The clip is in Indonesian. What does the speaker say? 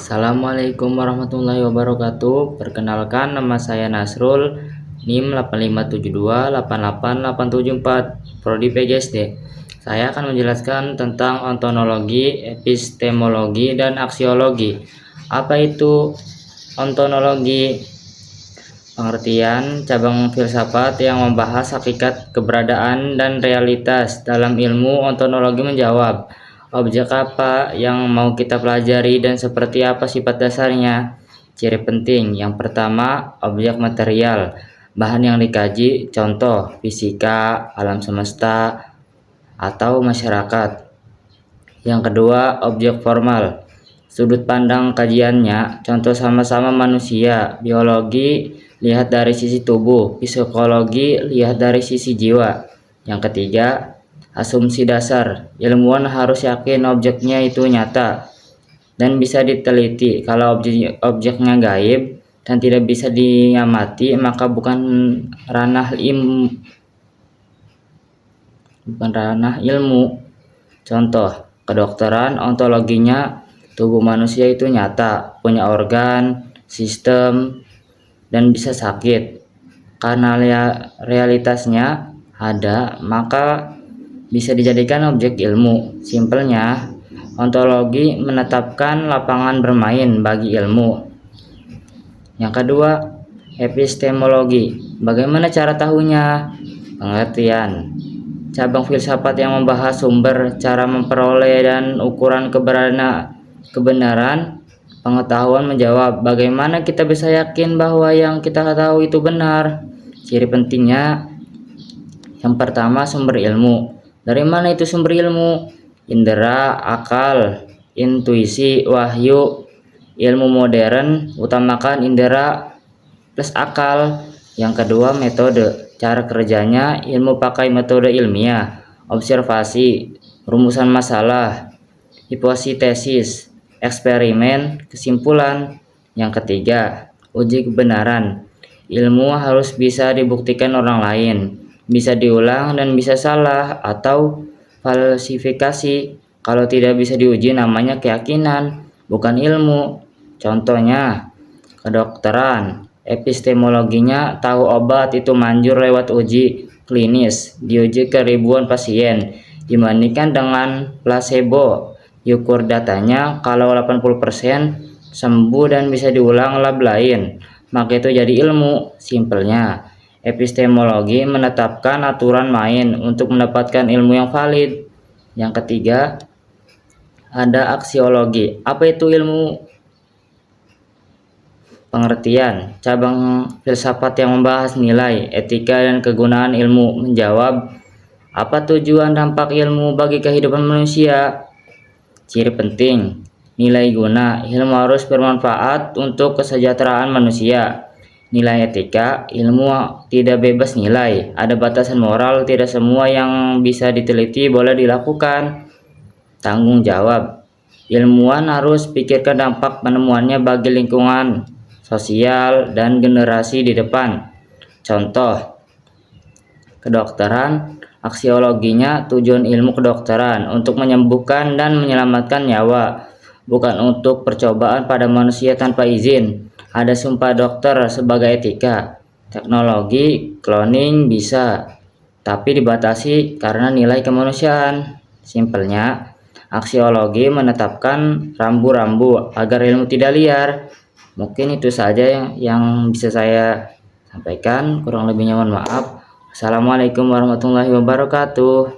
Assalamualaikum warahmatullahi wabarakatuh. Perkenalkan, nama saya Nasrul, NIM 8572888744, Prodi PGSD. Saya akan menjelaskan tentang ontologi, epistemologi, dan aksiologi. Apa itu ontologi? Pengertian cabang filsafat yang membahas hakikat, keberadaan, dan realitas. Dalam ilmu ontologi menjawab, objek apa yang mau kita pelajari dan seperti apa sifat dasarnya. Ciri penting yang pertama, objek material, bahan yang dikaji, contoh fisika, alam semesta, atau masyarakat. Yang kedua, objek formal, sudut pandang kajiannya, contoh sama-sama manusia. Biologi lihat dari sisi tubuh, psikologi lihat dari sisi jiwa. Yang ketiga, asumsi dasar, ilmuwan harus yakin objeknya itu nyata dan bisa diteliti. Kalau objeknya gaib dan tidak bisa diamati, maka bukan ranah ilmu. Contoh, kedokteran, ontologinya tubuh manusia itu nyata, punya organ, sistem, dan bisa sakit. Karena realitasnya ada, maka bisa dijadikan objek ilmu. Simpelnya, ontologi menetapkan lapangan bermain bagi ilmu. Yang kedua, epistemologi. Bagaimana cara tahunya? Pengertian cabang filsafat yang membahas sumber, cara memperoleh, dan ukuran kebenaran pengetahuan. Menjawab, bagaimana kita bisa yakin bahwa yang kita tahu itu benar? Ciri pentingnya yang pertama, sumber ilmu. Dari mana itu sumber ilmu? Indera, akal, intuisi, wahyu. Ilmu modern utamakan indera plus akal. Yang kedua, metode. Cara kerjanya, ilmu pakai metode ilmiah, observasi, rumusan masalah, hipotesis, eksperimen, kesimpulan. Yang ketiga, uji kebenaran. Ilmu harus bisa dibuktikan orang lain, bisa diulang dan bisa salah atau falsifikasi. Kalau tidak bisa diuji, namanya keyakinan, bukan ilmu. Contohnya, kedokteran, epistemologinya tahu obat itu manjur lewat uji klinis, diuji ke ribuan pasien, dibandingkan dengan placebo. Ukur datanya, kalau 80% sembuh dan bisa diulang lab lain, maka itu jadi ilmu. Simpelnya, epistemologi menetapkan aturan main untuk mendapatkan ilmu yang valid. Yang ketiga, ada aksiologi. Apa itu ilmu? Pengertian cabang filsafat yang membahas nilai, etika, dan kegunaan ilmu. Menjawab, apa tujuan dampak ilmu bagi kehidupan manusia? Ciri penting, nilai guna, ilmu harus bermanfaat untuk kesejahteraan manusia. Nilai etika, ilmu tidak bebas nilai, ada batasan moral, tidak semua yang bisa diteliti boleh dilakukan. Tanggung jawab, ilmuwan harus pikirkan dampak penemuannya bagi lingkungan, sosial, dan generasi di depan. Contoh, kedokteran, aksiologinya tujuan ilmu kedokteran untuk menyembuhkan dan menyelamatkan nyawa, bukan untuk percobaan pada manusia tanpa izin. Ada sumpah dokter sebagai etika. Teknologi cloning bisa, tapi dibatasi karena nilai kemanusiaan. Simpelnya, aksiologi menetapkan rambu-rambu agar ilmu tidak liar. Mungkin itu saja yang bisa saya sampaikan, kurang lebihnya mohon maaf. Assalamualaikum warahmatullahi wabarakatuh.